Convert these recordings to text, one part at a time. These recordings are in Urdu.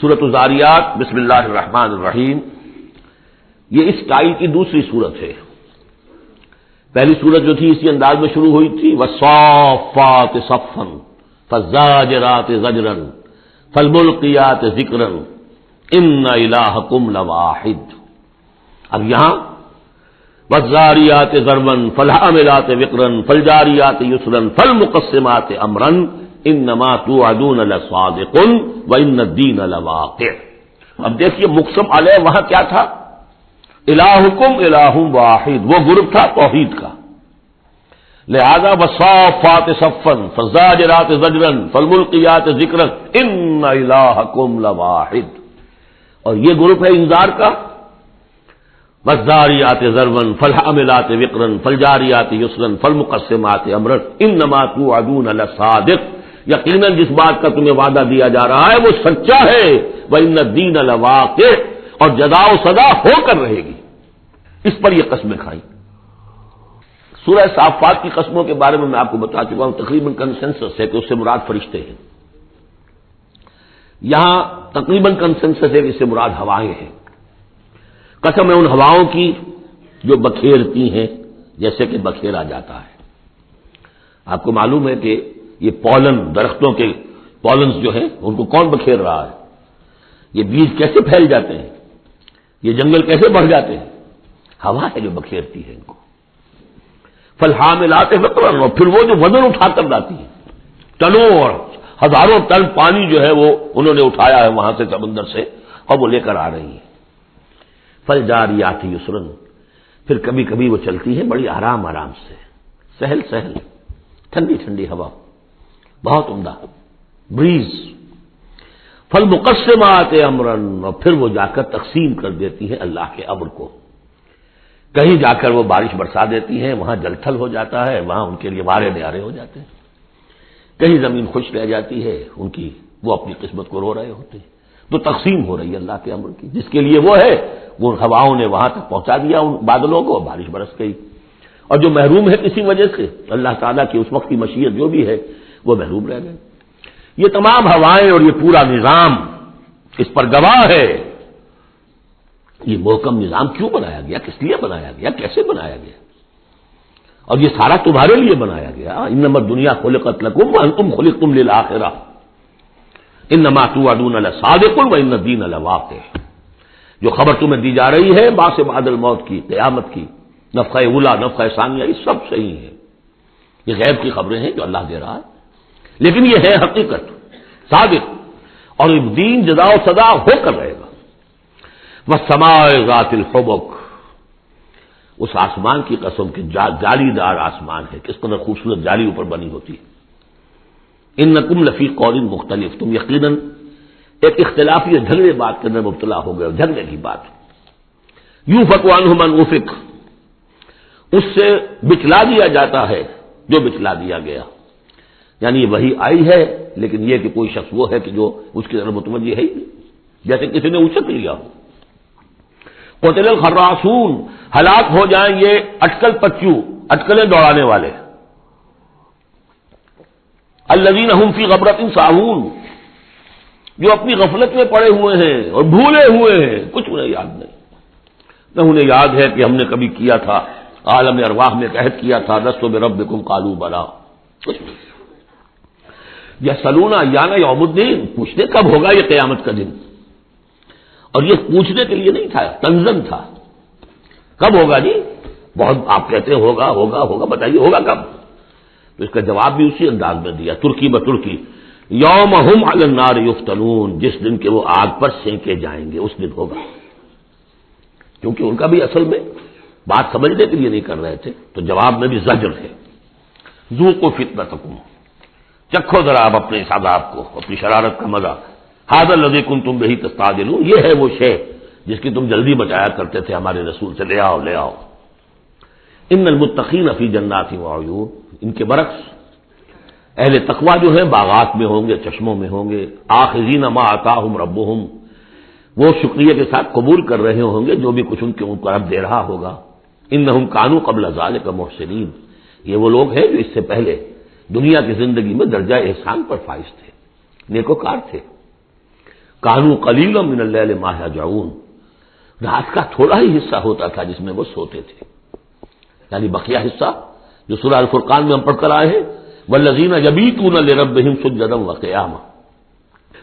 سورۃ الذاریات بسم اللہ الرحمن الرحیم، یہ اس ٹائی کی دوسری سورت ہے۔ پہلی سورت جو تھی اسی انداز میں شروع ہوئی تھی، والصافات صفا فالزاجرات زجرا فالملقیات ذکرا ان الہکم لواحد۔ اب یہاں والذاریات ذروا فالحاملات وقرا فالجاریات یسرا فالمقسمات امرا انما توعدون لصادق وان الدین لواقع۔ اب دیکھیے مقسم علیہ وہاں کیا تھا؟ الہکم الہ واحد، وہ گروپ تھا توحید کا، لہذا والصافات صفا فالزاجرات زجرا فالملقیات ذکرا ان الہکم لواحد، اور یہ گروپ ہے انذار کا، والذاریات ذروا فالحاملات وقرا فالجاریات یسرا فالمقسمات امرا انما توعدون لصادق، یقیناً جس بات کا تمہیں وعدہ دیا جا رہا ہے وہ سچا ہے، وان الدین لواقع، اور جزا و سزا ہو کر رہے گی، اس پر یہ قسمیں کھائیں۔ سورہ صافات کی قسموں کے بارے میں آپ کو بتا چکا ہوں، تقریباً کنسنسس ہے کہ اس سے مراد فرشتے ہیں۔ یہاں تقریباً کنسنسس ہے کہ اس سے مراد ہوائیں ہیں۔ قسم ہے ان ہواؤں کی جو بکھیرتی ہیں جیسے کہ بکھیرا جاتا ہے۔ آپ کو معلوم ہے کہ یہ پولن، درختوں کے پولنز جو ہیں ان کو کون بکھیر رہا ہے؟ یہ بیج کیسے پھیل جاتے ہیں، یہ جنگل کیسے بڑھ جاتے ہیں؟ ہوا ہے جو بکھیرتی ہے ان کو۔ فالحاملات وقرا، اور پھر وہ جو وزن اٹھا کر لاتی ہے، ٹنوں اور ہزاروں ٹن پانی جو ہے وہ انہوں نے اٹھایا ہے وہاں سے سمندر سے، اور وہ لے کر آ رہی ہے۔ فالجاریات یسرا، پھر کبھی کبھی وہ چلتی ہے بڑی آرام آرام سے، سہل سہل، ٹھنڈی ٹھنڈی ہوا، بہت عمدہ بریز۔ فالمقسمات امرا، اور پھر وہ جا کر تقسیم کر دیتی ہیں اللہ کے امر کو، کہیں جا کر وہ بارش برسا دیتی ہیں، وہاں جل تھل ہو جاتا ہے، وہاں ان کے لیے مارے نیارے ہو جاتے ہیں، کہیں زمین خشک رہ جاتی ہے ان کی، وہ اپنی قسمت کو رو رہے ہوتے ہیں۔ تو تقسیم ہو رہی ہے اللہ کے امر کی، جس کے لیے وہ ہے وہ ہواؤں نے وہاں تک پہنچا دیا ان بادلوں کو، بارش برس گئی، اور جو محروم ہے کسی وجہ سے اللہ تعالیٰ کی اس وقت کی مشیت جو بھی ہے وہ محروم رہ گئے۔ یہ تمام ہوائیں اور یہ پورا نظام اس پر گواہ ہے۔ یہ محکم نظام کیوں بنایا گیا، کس لیے بنایا گیا، کیسے بنایا گیا، اور یہ سارا تمہارے لیے بنایا گیا۔ انما الدنیا خلقت لکم وانتم خلقتم للآخرہ انما توعدون لصادق وان الدین لواقع۔ جو خبر تمہیں دی جا رہی ہے بعث بعد الموت کی، قیامت کی، نفخہ اولا، نفخہ ثانیہ، یہ سب صحیح ہے، یہ غیب کی خبریں ہیں جو اللہ دے رہا ہے، لیکن یہ ہے حقیقت صادق، اور دین جزا و سزا ہو کر رہے گا۔ والسماء ذات الحبک، اس آسمان کی قسم کہ جالی دار آسمان ہے، کس قدر خوبصورت جالی اوپر بنی ہوتی ہے۔ انکم لفی قول مختلف، تم یقیناً ایک اختلافی جھگڑے بات کے اندر مبتلا ہو گئے، جھگڑے کی بات۔ یوفک عنہ من افک، اس سے بچلا دیا جاتا ہے جو بچلا دیا گیا، یعنی وہی آئی ہے لیکن یہ کہ کوئی شخص وہ ہے کہ جو اس کی طرف متوجہ ہے ہی نہیں، جیسے کسی نے اچک لیا ہو۔ قتل الخراصون، ہلاک ہو جائیں یہ اٹکل پچو، اٹکلیں دوڑانے والے، الذین هم فی غفلۃ ساہون، جو اپنی غفلت میں پڑے ہوئے ہیں اور بھولے ہوئے ہیں، کچھ انہیں یاد نہیں، نہ انہیں یاد ہے کہ ہم نے کبھی کیا تھا، عالم ارواح میں عہد کیا تھا، لست بربکم قالوا بلی، کچھ نہیں۔ یسألون ایان یوم الدین، پوچھتے کب ہوگا یہ قیامت کا دن، اور یہ پوچھنے کے لیے نہیں تھا، تنزن تھا، کب ہوگا جی؟ بہت آپ کہتے ہیں ہوگا ہوگا ہوگا، بتائیے ہوگا کب؟ تو اس کا جواب بھی اسی انداز میں دیا، ترکی بترکی، یوم ہم علی النار یفتنون، جس دن کے وہ آگ پر سینکے جائیں گے اس دن ہوگا، کیونکہ ان کا بھی اصل میں بات سمجھنے کے لیے نہیں کر رہے تھے، تو جواب میں بھی زجر ہے۔ ذوقوا فتنتکم، چکھو ذرا آپ اپنے اس عذاب کو، اپنی شرارت کا مزہ، ھذا الذی کنتم بہ تستعجلون، یہ ہے وہ شے جس کی تم جلدی بچایا کرتے تھے ہمارے رسول سے، لے آؤ لے آؤ۔ ان المتقین فی جنات وعیون، ان کے برعکس اہل تقویٰ جو ہیں باغات میں ہوں گے، چشموں میں ہوں گے، آخذین ما آتاہم ربہم، وہ شکریہ کے ساتھ قبول کر رہے ہوں گے جو بھی کچھ ان کو رب دے رہا ہوگا۔ انہم کانوا قبل ذلک محسنین، یہ وہ لوگ ہیں جو اس سے پہلے دنیا کی زندگی میں درجہ احسان پر فائز تھے، نیکوکار تھے۔ کانوا قلیلا من اللیل ما یہجعون، رات کا تھوڑا ہی حصہ ہوتا تھا جس میں وہ سوتے تھے، یعنی بقیہ حصہ جو سورہ الفرقان میں ہم پڑھ کر آئے ہیں، والذین یبیتون لربہم سجدا وقیاما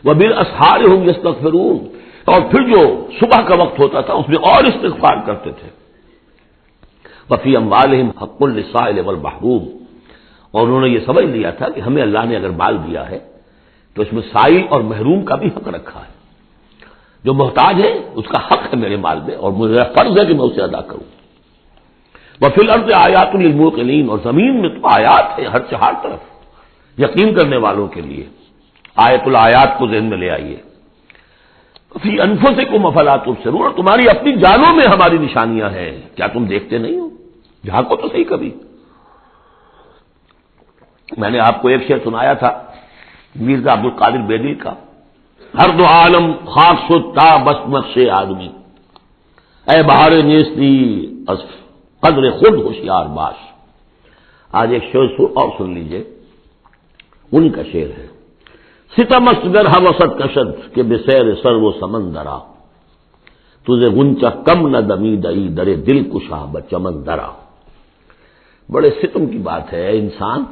وبالاسحار هم یستغفرون، اور پھر جو صبح کا وقت ہوتا تھا اس میں اور استغفار کرتے تھے۔ وفی اموالہم حق للسائل والمحروم، اور انہوں نے یہ سمجھ لیا تھا کہ ہمیں اللہ نے اگر مال دیا ہے تو اس میں سائل اور محروم کا بھی حق رکھا ہے، جو محتاج ہے اس کا حق ہے میرے مال میں، اور مجھے فرض ہے کہ میں اسے ادا کروں۔ وفی الارض آیات للموقنین، اور زمین میں تو آیات ہے ہر طرف یقین کرنے والوں کے لیے، آیت الآیات کو ذہن میں لے آئیے۔ فی انفسکم افلا تبصرون، اور تمہاری اپنی جانوں میں ہماری نشانیاں ہیں، کیا تم دیکھتے نہیں ہو؟ جھانکو تو صحیح کبھی۔ میں نے آپ کو ایک شعر سنایا تھا میرزا عبد القادر بیدی کا، ہر دو عالم خاک شد تا بس نقش آدمی، اے بہار نیستی از قدر خود ہوشیار باش۔ آج ایک شعر اور سن لیجئے، ان کا شعر ہے، ستم است گر ہوست کشد کہ بسیر سر و سمندرا، تجھے غنچہ کم نہ دمی دئی درے دل کشا بچمن درا۔ بڑے ستم کی بات ہے انسان،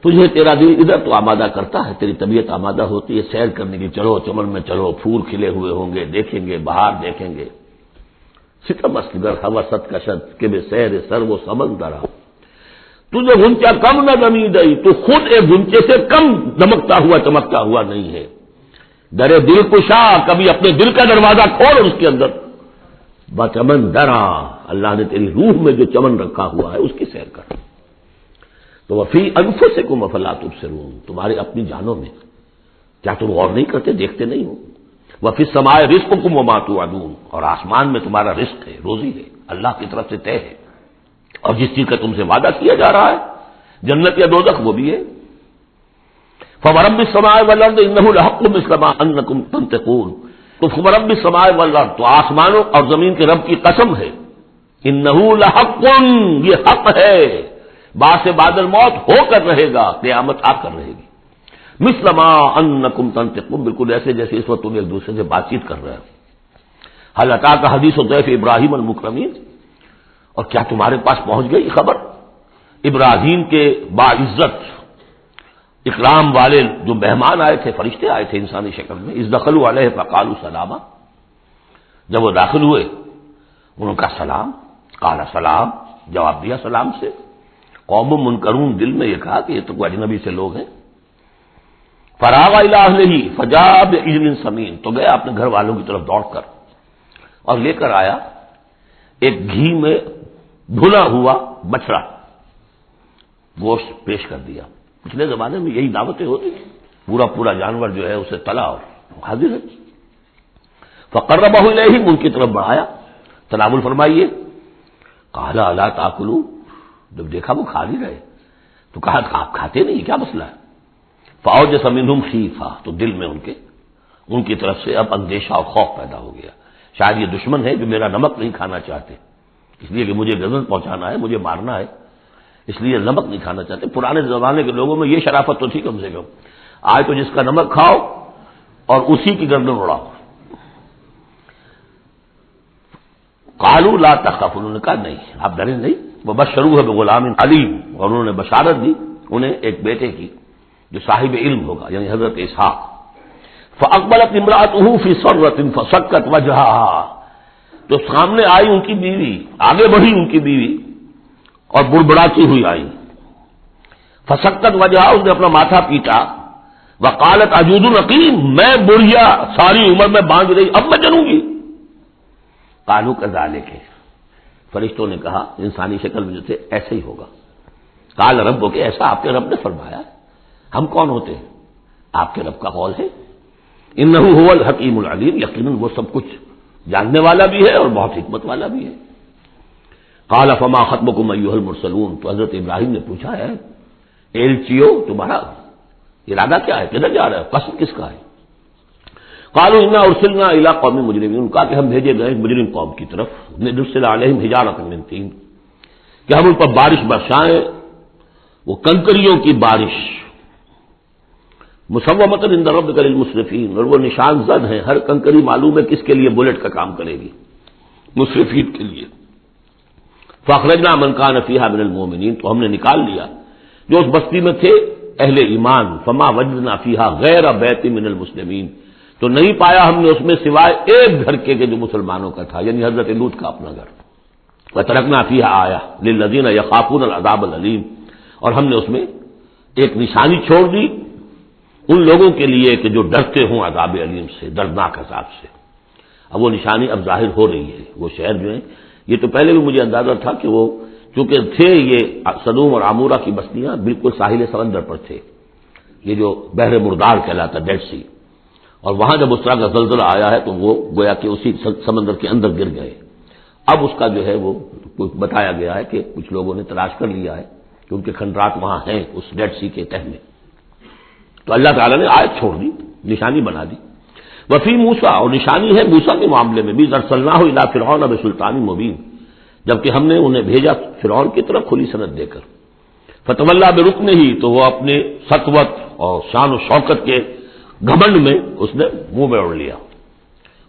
تجھے تیرا دل ادھر تو آمادہ کرتا ہے، تیری طبیعت آمادہ ہوتی ہے سیر کرنے کی، چلو چمن میں چلو، پھول کھلے ہوئے ہوں گے دیکھیں گے، بہار دیکھیں گے۔ ستم است گر ہوست کشد کہ بسیر سر و سمندرا، تجھے غنچہ کم نہ دمی دئی، تو خود ایک غنچے سے کم دمکتا ہوا چمکتا ہوا نہیں ہے۔ درے دل کشا، کبھی اپنے دل کا دروازہ کھول اور اس کے اندر بچمن درا، اللہ نے تیری روح میں جو چمن رکھا ہوا ہے اس کی سیر کر۔ تو وفی انفسکم افلا تبصرون، تمہارے اپنی جانوں میں کیا تم غور نہیں کرتے، دیکھتے نہیں ہو؟ وفی السماء رزقکم وما توعدون، اور آسمان میں تمہارا رزق ہے، روزی ہے، اللہ کی طرف سے طے ہے، اور جس چیز کا تم سے وعدہ کیا جا رہا ہے جنت یا دوزخ وہ بھی ہے۔ فورب السماء والارض انه لحق مثل ما انکم تنطقون، تو فورب السماء والارض، تو آسمانوں اور زمین کے رب کی قسم ہے، انه لحق، یہ حق ہے، باعث بعد الموت ہو کر رہے گا، قیامت آ کر رہے گی۔ مثل ما انکم تنطقون، بالکل ایسے جیسے اس وقت تم ایک دوسرے سے بات چیت کر رہے ہو۔ هل اتاک حدیث ضیف ابراہیم المکرمین، اور کیا تمہارے پاس پہنچ گئی خبر ابراہیم کے باعزت اکرام والے جو مہمان آئے تھے، فرشتے آئے تھے انسانی شکل میں، اذ دخلوا علیہ فقالوا سلاما، جب وہ داخل ہوئے انہوں کا سلام، قال سلام، جواب دیا سلام سے۔ قوم منکرون، دل میں یہ کہا کہ یہ تو کوئی اجنبی سے لوگ ہیں۔ فراغ الی اہلہ فجاء بعجل سمین، تو گیا اپنے گھر والوں کی طرف دوڑ کر اور لے کر آیا ایک گھی میں بھنا ہوا بچڑا، گوشت پیش کر دیا۔ پچھلے زمانے میں یہی دعوتیں ہوتی تھیں، پورا جانور جو ہے اسے تلا اور حاضر ہے۔ فقربہ الیہم، ان کی طرف بڑھایا، تناول فرمائیے۔ قال الا تاکلون، جب دیکھا وہ کھا نہیں رہے تو کہا آپ کھاتے نہیں، کیا مسئلہ ہے؟ فاوجس منہم خیفہ، تو دل میں ان کی طرف سے اب اندیشہ اور خوف پیدا ہو گیا، شاید یہ دشمن ہے جو میرا نمک نہیں کھانا چاہتے، اس لیے کہ مجھے غزل پہنچانا ہے، مجھے مارنا ہے، اس لیے نمک نہیں کھانا چاہتے۔ پرانے زمانے کے لوگوں میں یہ شرافت تو تھی کم سے کم، آج تو جس کا نمک کھاؤ اور اسی کی گردن اڑاؤ۔ قالوا لا تخف، انہوں نے کہا نہیں آپ ڈریں نہیں، وبشروہ بغلام علیم، اور انہوں نے بشارت دی انہیں ایک بیٹے کی جو صاحب علم ہوگا، یعنی حضرت اسحاق۔ فاقبلت امرأته في سرة فسكت وجهها، تو سامنے آئی ان کی بیوی، آگے بڑھی ان کی بیوی اور بڑبڑاتی ہوئی آئی۔ فسکت وجہا، اس نے اپنا ماتھا پیٹا۔ وقالت عجوز عقیم، میں بڑھیا ساری عمر میں باندھ رہی، اب میں جنوں گی۔ قالوا کذالک، فرشتوں نے کہا انسانی شکل میں جو تھے ایسے ہی ہوگا۔ قال ربک، ایسا آپ کے رب نے فرمایا، ہم کون ہوتے ہیں؟ آپ کے رب کا قول ہے، انہ هو الحکیم العلیم، یقیناً وہ سب کچھ جاننے والا بھی ہے اور بہت حکمت والا بھی ہے۔ قال فما خطبکم ایھا المرسلون، تو حضرت ابراہیم نے پوچھا ہے ایلچیو تمہارا ارادہ کیا ہے، کدھر جا رہے ہو، قصد کس کا ہے؟ قالوا انا ارسلنا الى قوم مجرمین، کہا کہ ہم بھیجے گئے مجرم قوم کی طرف، نرسل علیہم حجارۃ من طین، کہ ہم ان پر بارش برسائیں، وہ کنکریوں کی بارش، مسومۃ عند ربک للمسرفین، اور وہ نشان زد ہیں، ہر کنکری معلوم ہے کس کے لیے بلٹ کا کام کرے گی، مسرفین کے لیے۔ فاخرجنا من کان فیہا من المؤمنین، تو ہم نے نکال لیا جو اس بستی میں تھے اہل ایمان، فما وجدنا فیہا غیر بیت من المسلمین، تو نہیں پایا ہم نے اس میں سوائے ایک گھر کے جو مسلمانوں کا تھا، یعنی حضرت لوط کا اپنا گھر۔ وترکنا فیہا آیہ للذین یخافون العذاب العلیم، اور ہم نے اس میں ایک نشانی چھوڑ دی ان لوگوں کے لیے کہ جو ڈرتے ہوں عذاب علیم سے، دردناک عذاب سے۔ اب وہ نشانی اب ظاہر ہو رہی ہے، وہ شہر جو ہیں، یہ تو پہلے بھی مجھے اندازہ تھا کہ وہ چونکہ تھے یہ سدوم اور عمورہ کی بستیاں بالکل ساحل سمندر پر تھے، یہ جو بحر مردار کہلاتا ڈیڈ سی، اور وہاں جب اس طرح کا زلزلہ آیا ہے تو وہ گویا کہ اسی سمندر کے اندر گر گئے۔ اب اس کا جو ہے وہ بتایا گیا ہے کہ کچھ لوگوں نے تلاش کر لیا ہے کہ ان کے کھنڈرات وہاں ہیں اس ڈیڈ سی کے تہہ میں، تو اللہ تعالیٰ نے آیت چھوڑ دی، نشانی بنا دی۔ وفی موسیٰ، اور نشانی ہے موسیٰ کے معاملے میں بھی، ارسلناہ الی فرعون بسلطان مبین، جبکہ ہم نے انہیں بھیجا فرعون کی طرف کھلی سند دے کر۔ فتولیٰ برکنہ، تو وہ اپنے سطوت اور شان و شوکت کے گھمنڈ میں اس نے منہ میں اوڑھ لیا۔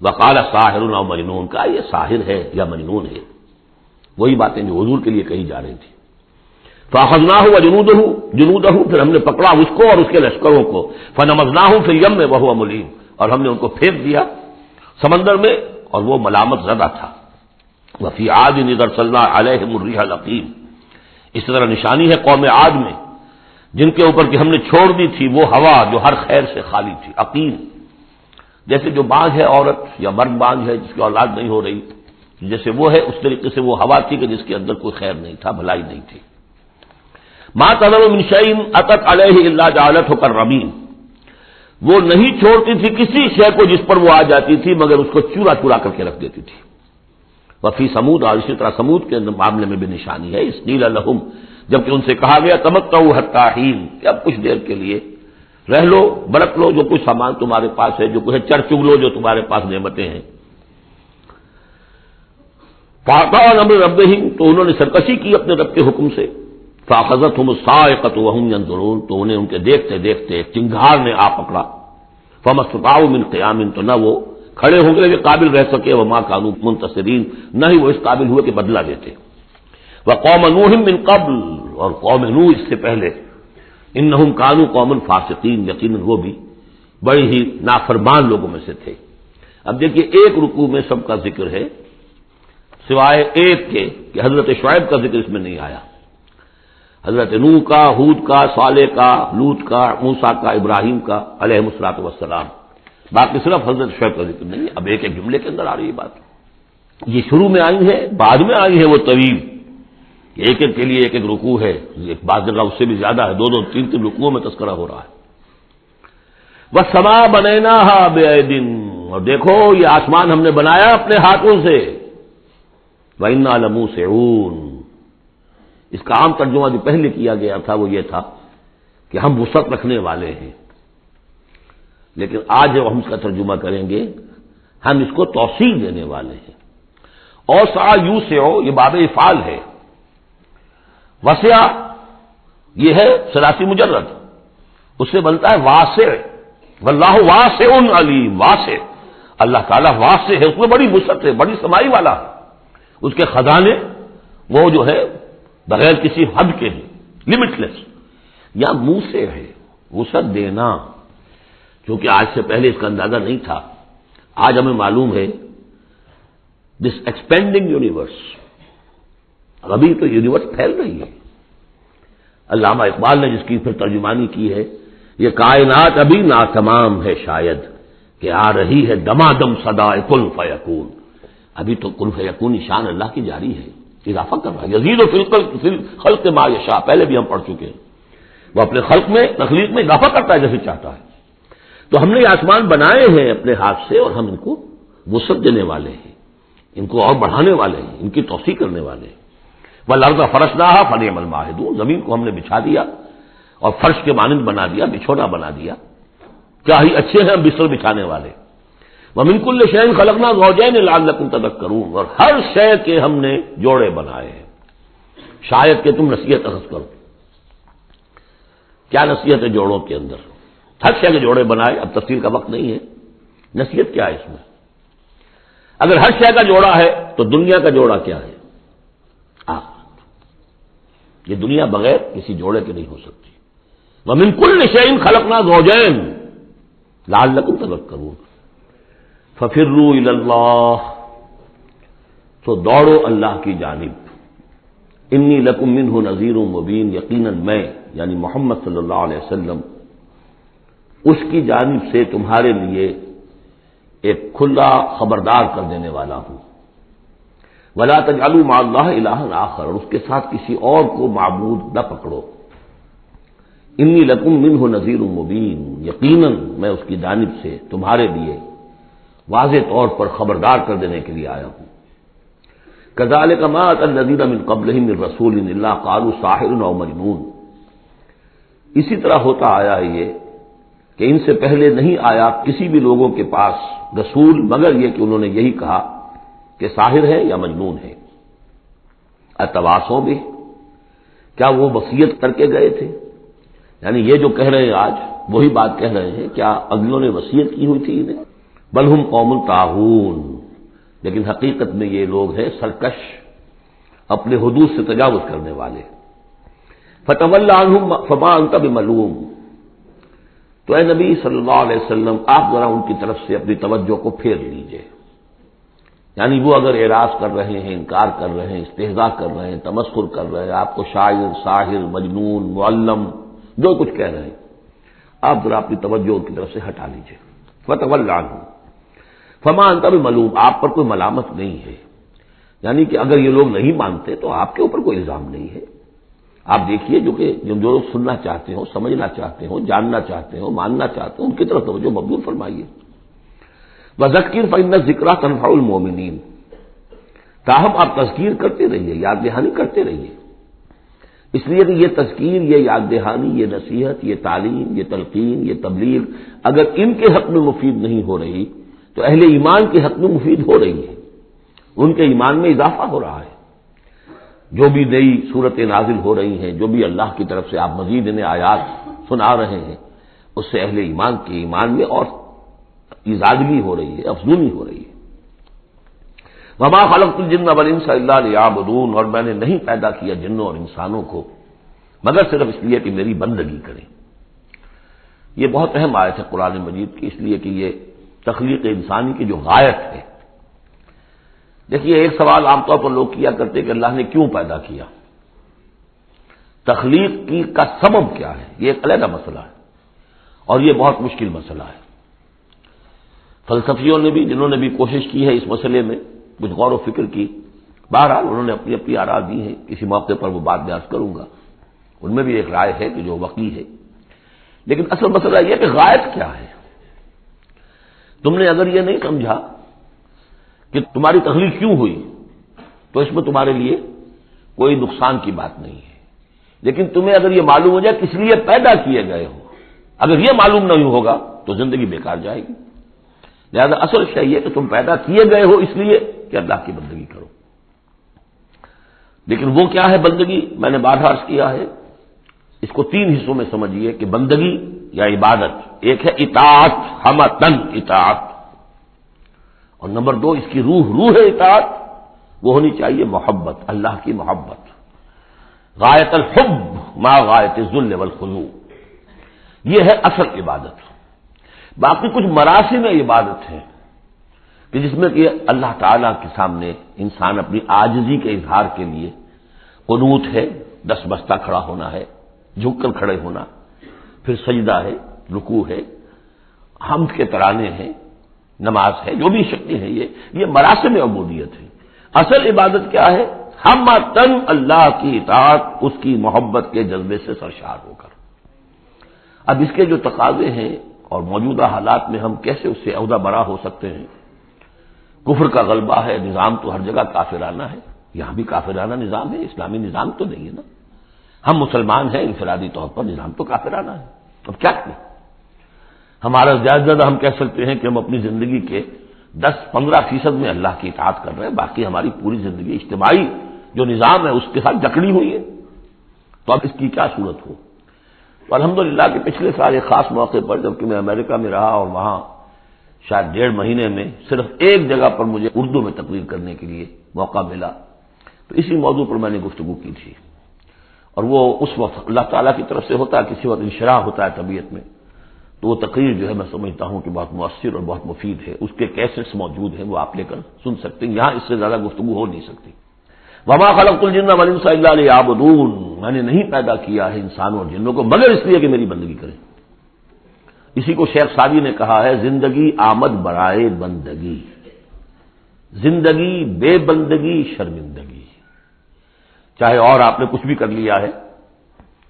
وقال ساحر او مجنون، کا یہ ساحر ہے یا مجنون ہے، وہی باتیں جو حضور کے لیے کہی جا رہی تھی۔ فاخذناہ وجنودہ، پھر ہم نے پکڑا اس کو اور اس کے لشکروں کو، فنبذناہ فی الیم وہو ملیم، اور ہم نے ان کو پھینک دیا سمندر میں اور وہ ملامت زدہ تھا۔ وفی عاد اذ ارسلنا علیہم الریح العقیم، اس طرح نشانی ہے قوم عاد میں جن کے اوپر کہ ہم نے چھوڑ دی تھی وہ ہوا جو ہر خیر سے خالی تھی، عقیم، جیسے جو بانجھ ہے عورت یا مرد بانجھ ہے جس کی اولاد نہیں ہو رہی، جیسے وہ ہے اس طریقے سے وہ ہوا تھی کہ جس کے اندر کوئی خیر نہیں تھا، بھلائی نہیں تھی۔ ما تذر من شیء اتت علیہ الا جعلتہ کالرمیم، وہ نہیں چھوڑتی تھی کسی شے کو جس پر وہ آ جاتی تھی مگر اس کو چورا چورا کر کے رکھ دیتی تھی۔ وفی سمود، اور اسی طرح سمود کے معاملے میں بھی نشانی ہے، اس قیل لہم، جبکہ ان سے کہا گیا تمتعوا حتی حین، کہ اب کچھ دیر کے لیے رہ لو، برت لو جو کچھ سامان تمہارے پاس ہے، جو کچھ چر چگ لو جو تمہارے پاس نعمتیں ہیں۔ فاطاع امر ربہم، تو انہوں نے سرکشی کی اپنے رب کے حکم سے۔ فاخذتہم الصاعقۃ وہم ینظرون، تو انہیں ان کے دیکھتے دیکھتے چنگھار نے آ پکڑا۔ فما استطاعوا من قیام، تو نہ وہ کھڑے ہوں گے قابل رہ سکے، وما کانوا منتصرین، نہ ہی وہ اس قابل ہوئے کہ بدلہ دیتے۔ وقوم نوح من قبل، اور قوم نوح اس سے پہلے، انہم کانوا قوما فاسقین، یقیناً وہ بھی بڑے ہی نافرمان لوگوں میں سے تھے۔ اب دیکھیے ایک رکوع میں سب کا ذکر ہے سوائے ایک کے کہ حضرت شعیب کا ذکر اس میں نہیں آیا، حضرت نوح کا، ہود کا، صالح کا، لوط کا، موسیٰ کا، ابراہیم کا علیہم الصلوۃ والسلام، باقی صرف حضرت شعیب کا ذکر نہیں ہے۔ اب ایک ایک جملے کے اندر آ رہی ہے بات، یہ شروع میں آئی ہے، بعد میں آئی ہے وہ طویل، ایک ایک کے لیے ایک ایک رکوع ہے، ایک بعض جگہ اس سے بھی زیادہ ہے، دو دو تین تین رکوعوں میں تذکرہ ہو رہا ہے۔ وَالسَّمَاءَ بَنَيْنَاهَا بِأَيْدٍ، اور دیکھو یہ آسمان ہم نے بنایا اپنے ہاتھوں سے، وَإِنَّا لَمُوسِعُونَ، اس کا عام ترجمہ جو پہلے کیا گیا تھا وہ یہ تھا کہ ہم وسعت رکھنے والے ہیں، لیکن آج جب ہم اس کا ترجمہ کریں گے ہم اس کو توسیع دینے والے ہیں۔ اور سا یو سے ہو، یہ باب افعال ہے، وسع یہ ہے ثلاثی مجرد، اس سے بنتا ہے واسع، واللہ واسع علیم، واسع، اللہ تعالیٰ واسع ہے، اس میں بڑی وسعت ہے، بڑی سمائی والا ہے، اس کے خزانے وہ جو ہے بغیر کسی حد کے ہیں، لمٹ لیس۔ یا منہ سے ہے وسعت دینا، کیونکہ آج سے پہلے اس کا اندازہ نہیں تھا، آج ہمیں معلوم ہے دس ایکسپینڈنگ یونیورس، ابھی تو یونیورس پھیل رہی ہے۔ علامہ اقبال نے جس کی پھر ترجمانی کی ہے، یہ کائنات ابھی ناتمام ہے شاید کہ آ رہی ہے دمادم صدائے کن فیکون، ابھی تو کن فیکون شان اللہ کی جاری ہے، اضافہ کر رہا ہے، یزید فی الخلق ما یشاء، پہلے بھی ہم پڑھ چکے ہیں، وہ اپنے خلق میں، تخلیق میں اضافہ کرتا ہے جیسے چاہتا ہے۔ تو ہم نے یہ آسمان بنائے ہیں اپنے ہاتھ سے اور ہم ان کو وسعت دینے والے ہیں، ان کو اور بڑھانے والے ہیں، ان کی توسیع کرنے والے ہیں۔ وَالْأَرْضَ فَرَشْنَاهَا فَنِعْمَ الْمَاهِدُونَ، زمین کو ہم نے بچھا دیا اور فرش کے مانند بنا دیا، بچھونا بنا دیا، کیا ہی اچھے ہیں ہم بستر بچھانے والے۔ وَمِن كُلِّ شَيْءٍ خَلَقْنَا زَوْجَيْنِ لَعَلَّكُمْ تَذَكَّرُونَ، اور ہر شے کے ہم نے جوڑے بنائے ہیں شاید کہ تم نصیحت اخذ کرو۔ کیا نصیحت ہے جوڑوں کے اندر؟ ہر شے کے جوڑے بنائے، اب تفصیل کا وقت نہیں ہے، نصیحت کیا ہے اس میں؟ اگر ہر شے کا جوڑا ہے تو دنیا کا جوڑا کیا ہے؟ آخرت۔ یہ دنیا بغیر کسی جوڑے کے نہیں ہو سکتی۔ وَمِن كُلِّ شَيْءٍ خَلَقْنَا زَوْجَيْنِ لَعَلَّكُمْ تَذَكَّرُونَ فَفِرُّوا إِلَى اللَّهِ، تو دوڑو اللہ کی جانب، انی لکم منہ نذیر مبین، یقیناً میں یعنی محمد صلی اللہ علیہ وسلم اس کی جانب سے تمہارے لیے ایک کھلا خبردار کر دینے والا ہوں۔ ولا تجعلوا مع اللہ الہا آخر، اور اس کے ساتھ کسی اور کو معبود نہ پکڑو۔ انی لکم منہ نذیر مبین، یقیناً میں اس کی جانب سے تمہارے لیے واضح طور پر خبردار کر دینے کے لیے آیا ہوں۔ کذالک ما أتی الذین من قبلہم من رسول الا قالوا ساحر او مجنون، اسی طرح ہوتا آیا ہے یہ کہ ان سے پہلے نہیں آیا کسی بھی لوگوں کے پاس رسول مگر یہ کہ انہوں نے یہی کہا کہ ساحر ہے یا مجنون ہے۔ اتواصوا بہ، کیا وہ وصیت کر کے گئے تھے؟ یعنی یہ جو کہہ رہے ہیں آج وہی بات کہہ رہے ہیں، کیا اگلوں نے وصیت کی ہوئی تھی انہیں؟ بل ہم قوم طاغون، لیکن حقیقت میں یہ لوگ ہیں سرکش، اپنے حدود سے تجاوز کرنے والے۔ فتول عنہم فما انت بملوم، تو اے نبی صلی اللہ علیہ وسلم آپ ذرا ان کی طرف سے اپنی توجہ کو پھیر لیجئے، یعنی وہ اگر اعراض کر رہے ہیں، انکار کر رہے ہیں، استہزاء کر رہے ہیں، تمسخر کر رہے ہیں، آپ کو شاعر، ساحر، مجنون، معلم جو کچھ کہہ رہے ہیں، آپ ذرا اپنی توجہ ان کی طرف سے ہٹا لیجئے۔ فتول عنہم فما انت بملوم، آپ پر کوئی ملامت نہیں ہے، یعنی کہ اگر یہ لوگ نہیں مانتے تو آپ کے اوپر کوئی الزام نہیں ہے۔ آپ دیکھیے جو لوگ سننا چاہتے ہو، سمجھنا چاہتے ہو، جاننا چاہتے ہو، ماننا چاہتے ہو، ان کی طرف توجہ مبذول فرمائیے۔ وذکر فإن الذکریٰ تنفع المؤمنین، تاہم آپ تذکیر کرتے رہیے، یاد دہانی کرتے رہیے، اس لیے کہ یہ تذکیر، یہ یاد دہانی، یہ نصیحت، یہ تعلیم، یہ تلقین، یہ تبلیغ اگر ان کے حق میں مفید نہیں ہو رہی تو اہل ایمان کے حق میں مفید ہو رہی ہے، ان کے ایمان میں اضافہ ہو رہا ہے۔ جو بھی نئی صورتیں نازل ہو رہی ہیں، جو بھی اللہ کی طرف سے آپ مزید انہیں آیات سنا رہے ہیں، اس سے اہل ایمان کے ایمان میں اور ازادگی ہو رہی ہے، افزونی ہو رہی ہے۔ وما خلقت الجن والانس الا لیعبدون، اور میں نے نہیں پیدا کیا جنوں اور انسانوں کو مگر صرف اس لیے کہ میری بندگی کریں۔ یہ بہت اہم آیت ہے قرآن مجید کی، اس لیے کہ یہ تخلیق انسانی کی جو غایت ہے۔ دیکھیے ایک سوال عام طور پر لوگ کیا کرتے کہ اللہ نے کیوں پیدا کیا، تخلیق کی کا سبب کیا ہے، یہ ایک علیحدہ مسئلہ ہے اور یہ بہت مشکل مسئلہ ہے۔ فلسفیوں نے بھی، جنہوں نے بھی کوشش کی ہے اس مسئلے میں کچھ غور و فکر کی، بہرحال انہوں نے اپنی اپنی آراء دی ہیں، کسی موقع پر وہ بات بیان کروں گا، ان میں بھی ایک رائے ہے کہ جو وقی ہے، لیکن اصل مسئلہ یہ کہ غایت کیا ہے۔ تم نے اگر یہ نہیں سمجھا کہ تمہاری تخلیق کیوں ہوئی تو اس میں تمہارے لیے کوئی نقصان کی بات نہیں ہے، لیکن تمہیں اگر یہ معلوم ہو جائے کس لیے پیدا کیے گئے ہو، اگر یہ معلوم نہیں ہوگا تو زندگی بیکار جائے گی۔ لہذا اصل شے یہ کہ تم پیدا کیے گئے ہو اس لیے کہ اللہ کی بندگی کرو، لیکن وہ کیا ہے بندگی؟ میں نے بارہا عرض کیا ہے، اس کو تین حصوں میں سمجھیے کہ بندگی یا عبادت، ایک ہے اطاعت، حمتن اطاعت، اور نمبر دو اس کی روح ہے اطاعت، وہ ہونی چاہیے محبت، اللہ کی محبت، غایت الحب ما غایت الذل والخضوع، یہ ہے اصل عبادت۔ باقی کچھ مراسم عبادت ہے کہ جس میں کہ اللہ تعالیٰ کے سامنے انسان اپنی عاجزی کے اظہار کے لیے قنوت ہے، دس بستہ کھڑا ہونا ہے، جھک کر کھڑے ہونا، پھر سجدہ ہے، رکوع ہے، حمد کے ترانے ہیں، نماز ہے، جو بھی شکلیں ہیں، یہ مراسم عبودیت ہے۔ اصل عبادت کیا ہے؟ ہمتن اللہ کی اطاعت، اس کی محبت کے جذبے سے سرشار ہو کر۔ اب اس کے جو تقاضے ہیں اور موجودہ حالات میں ہم کیسے اس سے عہدہ برا ہو سکتے ہیں؟ کفر کا غلبہ ہے، نظام تو ہر جگہ کافرانہ ہے، یہاں بھی کافرانہ نظام ہے، اسلامی نظام تو نہیں ہے نا، ہم مسلمان ہیں، انفرادی طور پر نظام تو کافرانہ ہے، اب کیا کریں؟ ہمارا زیادہ ہم کہہ سکتے ہیں کہ ہم اپنی زندگی کے 10-15% میں اللہ کی اطاعت کر رہے ہیں، باقی ہماری پوری زندگی اجتماعی جو نظام ہے اس کے ساتھ جکڑی ہوئی ہے، تو اب اس کی کیا صورت ہو؟ الحمدللہ کہ پچھلے سال ایک خاص موقع پر جبکہ میں امریکہ میں رہا اور وہاں شاید 1.5 مہینے میں صرف ایک جگہ پر مجھے اردو میں تقریر کرنے کے لیے موقع ملا، تو اسی موضوع پر میں نے گفتگو کی تھی، اور وہ اس وقت اللہ تعالیٰ کی طرف سے ہوتا ہے، کسی وقت انشراح ہوتا ہے طبیعت میں، تو وہ تقریر جو ہے میں سمجھتا ہوں کہ بہت مؤثر اور بہت مفید ہے۔ اس کے کیسٹس موجود ہیں، وہ آپ لے کر سن سکتے ہیں، یہاں اس سے زیادہ گفتگو ہو نہیں سکتی۔ وما خلقت الجن والانس الا لیعبدون، میں نے نہیں پیدا کیا ہے انسانوں اور جنوں کو مگر اس لیے کہ میری بندگی کریں۔ اسی کو شیخ سعدی نے کہا ہے، زندگی آمد برائے بندگی، زندگی بے بندگی شرمندگی۔ چاہے اور آپ نے کچھ بھی کر لیا ہے،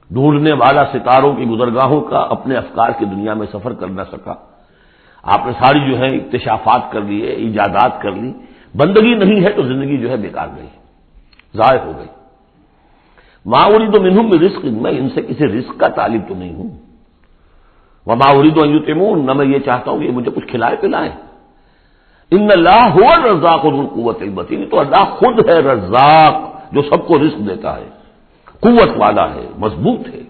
ڈھونڈنے والا ستاروں کی گزرگاہوں کا اپنے افکار کی دنیا میں سفر کر نہ سکا، آپ نے ساری جو ہے اکتشافات کر لیے، ایجادات کر لی، بندگی نہیں ہے تو زندگی جو ہے بیکار گئی، ضائع ہو گئی۔ ما اريد منهم من رزق، میں ان سے کسی رزق کا طالب تو نہیں ہوں، وما اريد ان يطعمون، نہ میں یہ چاہتا ہوں کہ مجھے کچھ کھلائے پلائیں۔ ان اللہ هو الرزاق ذو القوة المتین، تو اللہ خود ہے رزاق جو سب کو رزق دیتا ہے، قوت والا ہے، مضبوط ہے،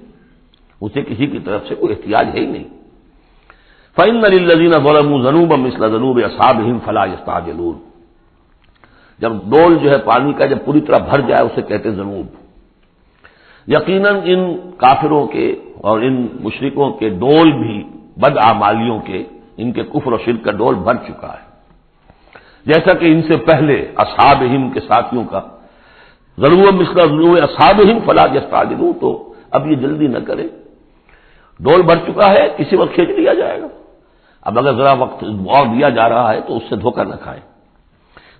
اسے کسی کی طرف سے کوئی احتیاج ہے ہی نہیں۔ فإن للذین ظلموا ذنوبا مثل ذنوب اصحابهم فلا يستعجلون، جب ڈول جو ہے پانی کا جب پوری طرح بھر جائے اسے کہتے ہیں ذنوب۔ یقیناً ان کافروں کے اور ان مشرکوں کے ڈول بھی بدعمالیوں کے، ان کے کفر و شرک کا ڈول بھر چکا ہے، جیسا کہ ان سے پہلے اصحابہم کے ساتھیوں کا ذنوب مثل ذنوب اصحابہم فلا یستعجلون، تو اب یہ جلدی نہ کرے، ڈول بھر چکا ہے، کسی وقت کھینچ لیا جائے گا، اب اگر ذرا وقت اور دیا جا رہا ہے تو اس سے دھوکہ نہ کھائیں۔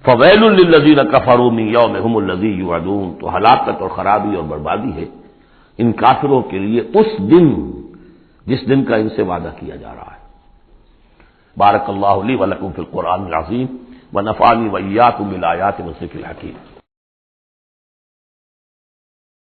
فویل للذین کفروا من یومہم الذی یوعدون، تو ہلاکت اور خرابی اور بربادی ہے ان کافروں کے لیے اس دن جس دن کا ان سے وعدہ کیا جا رہا ہے۔ بارک اللہ لی ولکم فی القرآن العظیم ونفعنی وإیاکم بالآیات والذکر الحکیم۔